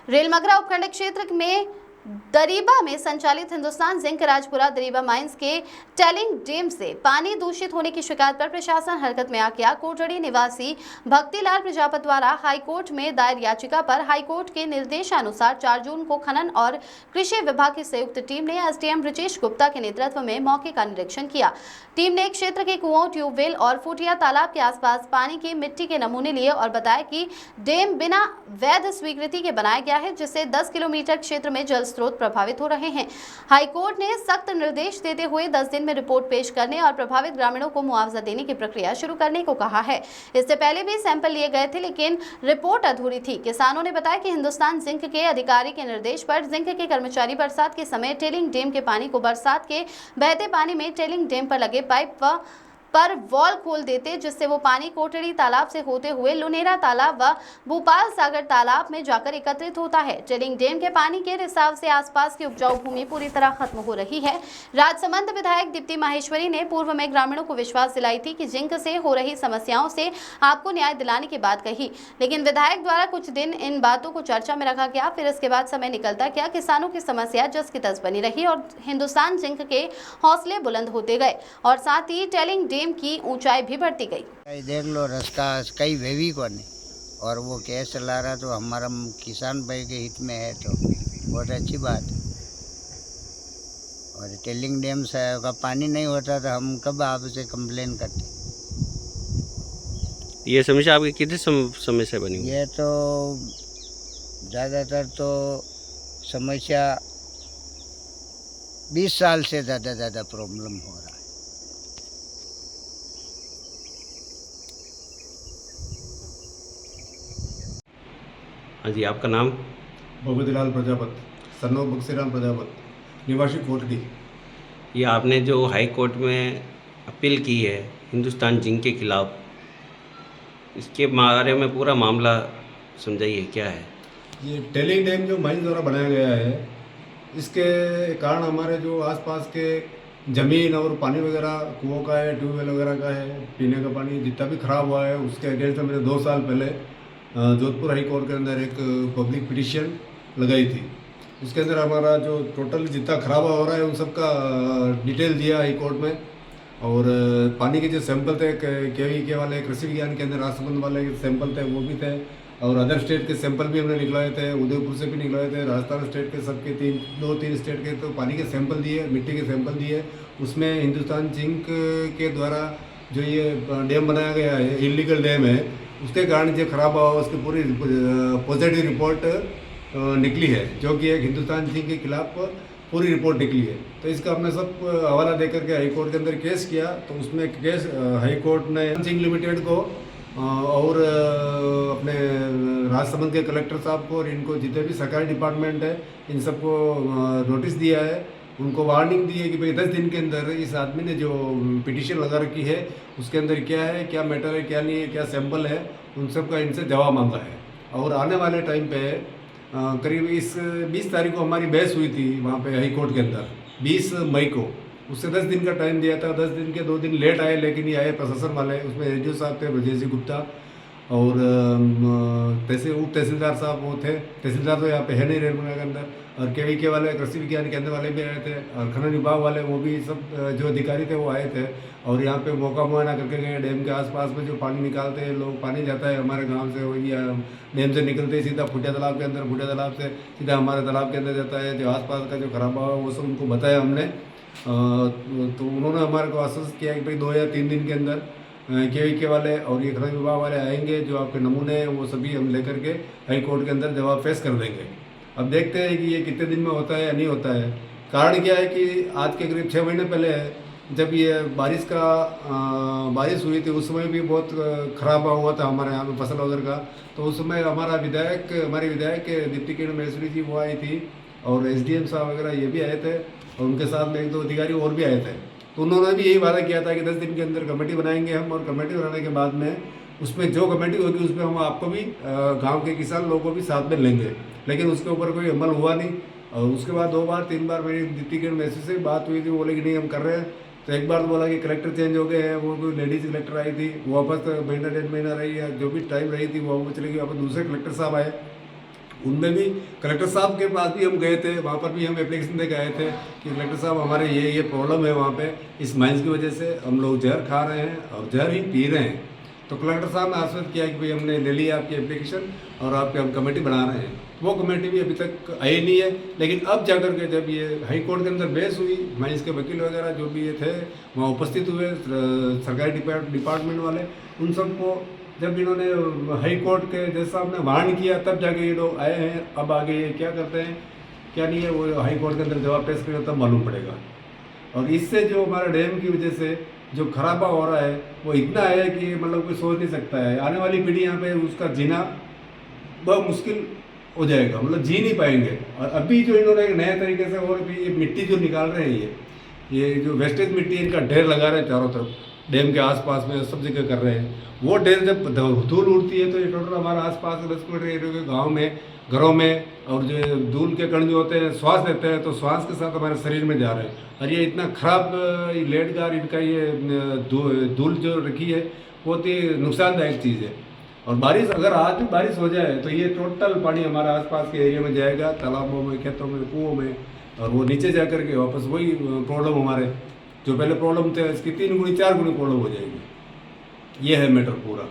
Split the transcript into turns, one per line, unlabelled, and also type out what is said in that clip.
रेलमगरा उपखंड क्षेत्र में दरीबा में संचालित हिंदुस्तान जिंक राजपुरा दरीबा माइंस के टेलिंग डैम से पानी दूषित होने की शिकायत पर प्रशासन हरकत में आ गया। कोटड़ी निवासी भक्तिलाल प्रजापत द्वारा हाईकोर्ट में दायर याचिका पर हाईकोर्ट के निर्देशानुसार 4 जून को खनन और कृषि विभाग की संयुक्त टीम ने एसडीएम ब्रजेश गुप्ता के नेतृत्व में मौके का निरीक्षण किया। टीम ने क्षेत्र के कुओं, ट्यूबवेल और फुटिया तालाब के आसपास पानी की मिट्टी के नमूने लिए और बताया कि डैम बिना वैध स्वीकृति के बनाया गया है, जिससे 10 किलोमीटर क्षेत्र में जल स्रोत प्रभावित हो रहे हैं। हाईकोर्ट ने सख्त निर्देश देते हुए 10 दिन में रिपोर्ट पेश करने और प्रभावित ग्रामीणों को मुआवजा देने की प्रक्रिया शुरू करने को कहा है। इससे पहले भी सैंपल लिए गए थे, लेकिन रिपोर्ट अधूरी थी। किसानों ने बताया कि हिंदुस्तान जिंक के अधिकारी के निर्देश पर जिंक के कर्मचारी बरसात के समय टेलिंग डैम के पानी को बरसात के बहते पानी में टेलिंग डैम पर लगे पाइप पर वॉल खोल देते, जिससे वो पानी कोटड़ी तालाब से होते हुए लुनेरा तालाब व भोपाल सागर तालाब में जाकर एकत्रित होता है। टेलिंग डैम के पानी के रिसाव से आसपास की उपजाऊ भूमि पूरी तरह खत्म हो रही है। राजसमंद विधायक दीप्ति माहेश्वरी ने पूर्व में ग्रामीणों को विश्वास दिलाई थी कि जिंक से हो रही समस्याओं से आपको न्याय दिलाने की बात कही, लेकिन विधायक द्वारा कुछ दिन इन बातों को चर्चा में रखा गया। फिर इसके बाद समय निकलता गया, किसानों की समस्या जस की तस बनी रही और हिंदुस्तान जिंक के हौसले बुलंद होते गए और साथ ही टेलिंग डैम की ऊंचाई भी बढ़ती गई।
देख लो रास्ता कई वेवी को नहीं, और वो केस चला रहा तो हमारा किसान भाई के हित में है, तो बहुत अच्छी बात है। और टेलिंग डैम से का पानी नहीं होता तो हम कब आपसे कंप्लेन करते।
ये समस्या आपकी कितने समय से बनी हुई?
ये तो ज़्यादातर तो समस्या 20 साल से ज़्यादा प्रॉब्लम हो रहा है।
हाँ जी, आपका नाम?
भगवतीलाल प्रजापत, सन ऑफ बक्सीराम प्रजापत, निवासी कोटड़ी।
ये आपने जो हाई कोर्ट में अपील की है हिंदुस्तान जिंक के खिलाफ, इसके बारे में पूरा मामला समझाइए, क्या है?
ये टेलिंग डैम जो माइंस द्वारा बनाया गया है, इसके कारण हमारे जो आसपास के ज़मीन और पानी वगैरह कुओं का है, ट्यूबवेल वगैरह का है, पीने का पानी जितना भी ख़राब हुआ है, उसके अगेंस्ट मैंने 2 साल पहले जोधपुर हाई कोर्ट के अंदर एक पब्लिक पिटीशन लगाई थी। उसके अंदर हमारा जो टोटल जितना ख़राब हो रहा है उन सब का डिटेल दिया हाई कोर्ट में। और पानी के जो सैंपल थे के वाले कृषि विज्ञान के अंदर राजसमंद वाले सैंपल थे वो भी थे, और अदर स्टेट के सैंपल भी हमने निकलवाए थे, उदयपुर से भी निकलवाए थे, राजस्थान स्टेट के सबके 2-3 स्टेट के तो पानी के सैंपल दिए, मिट्टी के सैंपल दिए। उसमें हिंदुस्तान जिंक के द्वारा जो ये डैम बनाया गया है, इलीगल डैम है, उसके कारण जो खराब हुआ उसकी पूरी पॉजिटिव रिपोर्ट निकली है, जो कि एक हिंदुस्तान जिंक के खिलाफ पूरी रिपोर्ट निकली है। तो इसका हमने सब हवाला देकर के हाई कोर्ट के अंदर केस किया। तो उसमें केस हाई कोर्ट ने जिंक लिमिटेड को और अपने राजसमंद के कलेक्टर साहब को और इनको जितने भी सरकारी डिपार्टमेंट है इन सबको नोटिस दिया है, उनको वार्निंग दी है कि भाई 10 दिन के अंदर इस आदमी ने जो पिटीशन लगा रखी है उसके अंदर क्या है, क्या मैटर है, क्या नहीं है, क्या सैंपल है, उन सब का इनसे जवाब मांगा है। और आने वाले टाइम पे करीब इस 20 तारीख को हमारी बहस हुई थी वहाँ पे हाई कोर्ट के अंदर, 20 मई को। उससे 10 दिन का टाइम दिया था, 10 दिन के 2 दिन लेट आए, लेकिन ये आए प्रशासन वाले। उसमें एसडीओ साहब थे ब्रजेश गुप्ता और उप तहसीलदार साहब वो थे। तहसीलदार तो यहाँ पे है नहीं रेलवे के अंदर, और के वाले कृषि विज्ञान केंद्र वाले भी आए थे, और खनन विभाग वाले वो भी सब जो अधिकारी थे वो आए थे। और यहाँ पे मौका मुआयना करके गए। डैम के आसपास में जो पानी निकालते हैं लोग, पानी जाता है हमारे गांव से, वही डैम से निकलते ही सीधा फुटिया तालाब के अंदर, फुटिया तालाब से सीधा हमारे तालाब के अंदर जाता है। जो आसपास का जो खराबा हुआ वो सब उनको बताया हमने। तो उन्होंने हमारे को आश्वस्त किया कि भाई 2 या 3 दिन के अंदर के वाले और ये खनन विभाग वाले आएंगे, जो आपके नमूने हैं वो सभी हम लेकर के हाई कोर्ट के अंदर जवाब पेश कर देंगे। अब देखते हैं कि ये कितने दिन में होता है या नहीं होता है। कारण क्या है कि आज के करीब 6 महीने पहले जब ये बारिश हुई थी, उस समय भी बहुत खराब हुआ था हमारे यहाँ पे फसल वगैरह का। तो उस समय हमारी विधायक दीप्ति माहेश्वरी जी वो आई थी, और एसडीएम साहब वगैरह ये भी आए थे, और उनके साथ में 1-2 अधिकारी और भी आए थे। तो उन्होंने भी यही वादा किया था कि 10 दिन के अंदर कमेटी बनाएंगे हम, और कमेटी बनाने के बाद में उसमें जो कमेटी होगी उसमें हम आपको भी गांव के किसान लोगों को भी साथ में लेंगे। लेकिन उसके ऊपर कोई अमल हुआ नहीं। और उसके बाद 2-3 बार मेरी दीप्ति मैसेज से बात हुई थी, वो बोले कि नहीं हम कर रहे हैं। तो एक बार तो बोला कि कलेक्टर चेंज हो गए हैं, वो कोई लेडीज़ कलेक्टर आई थी, वो वापस महीना 1.5 महीना रही, या जो भी टाइम रही थी वो चली गई। वापस दूसरे कलेक्टर साहब आए, उनमें भी कलेक्टर साहब के पास भी हम गए थे, वहाँ पर भी हम एप्लीकेशन दे के आए थे कि कलेक्टर साहब हमारे ये प्रॉब्लम है वहाँ पे, इस माइंस की वजह से हम लोग जहर खा रहे हैं और जहर ही पी रहे हैं। तो कलेक्टर साहब ने आश्वस्त किया कि भाई हमने ले लिया आपकी एप्लीकेशन और आपकी हम कमेटी बना रहे हैं। वो कमेटी भी अभी तक आई नहीं है, लेकिन अब जाकर के जब ये हाई कोर्ट के अंदर बहस हुई, माइंस के वकील वगैरह जो भी ये थे वहाँ उपस्थित हुए, सरकारी डिपार्टमेंट वाले, उन सबको जब इन्होंने हाई कोर्ट के जज साहब ने वार्न किया तब जाके ये लोग आए हैं। अब आगे ये क्या करते हैं क्या नहीं है वो हाई कोर्ट के अंदर जवाब पेश करेगा तब मालूम पड़ेगा। और इससे जो हमारे डैम की वजह से जो खराबा हो रहा है वो इतना है कि मतलब कोई सोच नहीं सकता है। आने वाली पीढ़ी यहाँ पे उसका जीना बहुत मुश्किल हो जाएगा, मतलब जी नहीं पाएंगे। और अभी जो इन्होंने एक नए तरीके से और भी ये मिट्टी जो निकाल रहे हैं, ये जो वेस्टेज मिट्टी इनका ढेर लगा रहे हैं चारों तरफ, डैम के आसपास में सब जगह कर रहे हैं। वो ढेर जब धूल उड़ती है तो ये टोटल हमारे आसपास 10 किलोमीटर एरिया के गाँव में, घरों में, और जो धूल के कण जो होते हैं श्वास लेते हैं तो श्वास के साथ हमारे शरीर में जा रहे हैं। और ये इतना खराब लेटगार इनका ये धूल जो रखी है बहुत ही नुकसानदायक चीज़ है। और बारिश अगर आज भी बारिश हो जाए तो ये टोटल पानी हमारे आसपास के एरिया में जाएगा, तालाबों में, खेतों में, कुओं में, और वो नीचे जा कर के वापस वही प्रॉब्लम हमारे जो पहले प्रॉब्लम थे इसकी 3 गुनी 4 गुनी प्रॉब्लम हो जाएगी। ये है मैटर पूरा।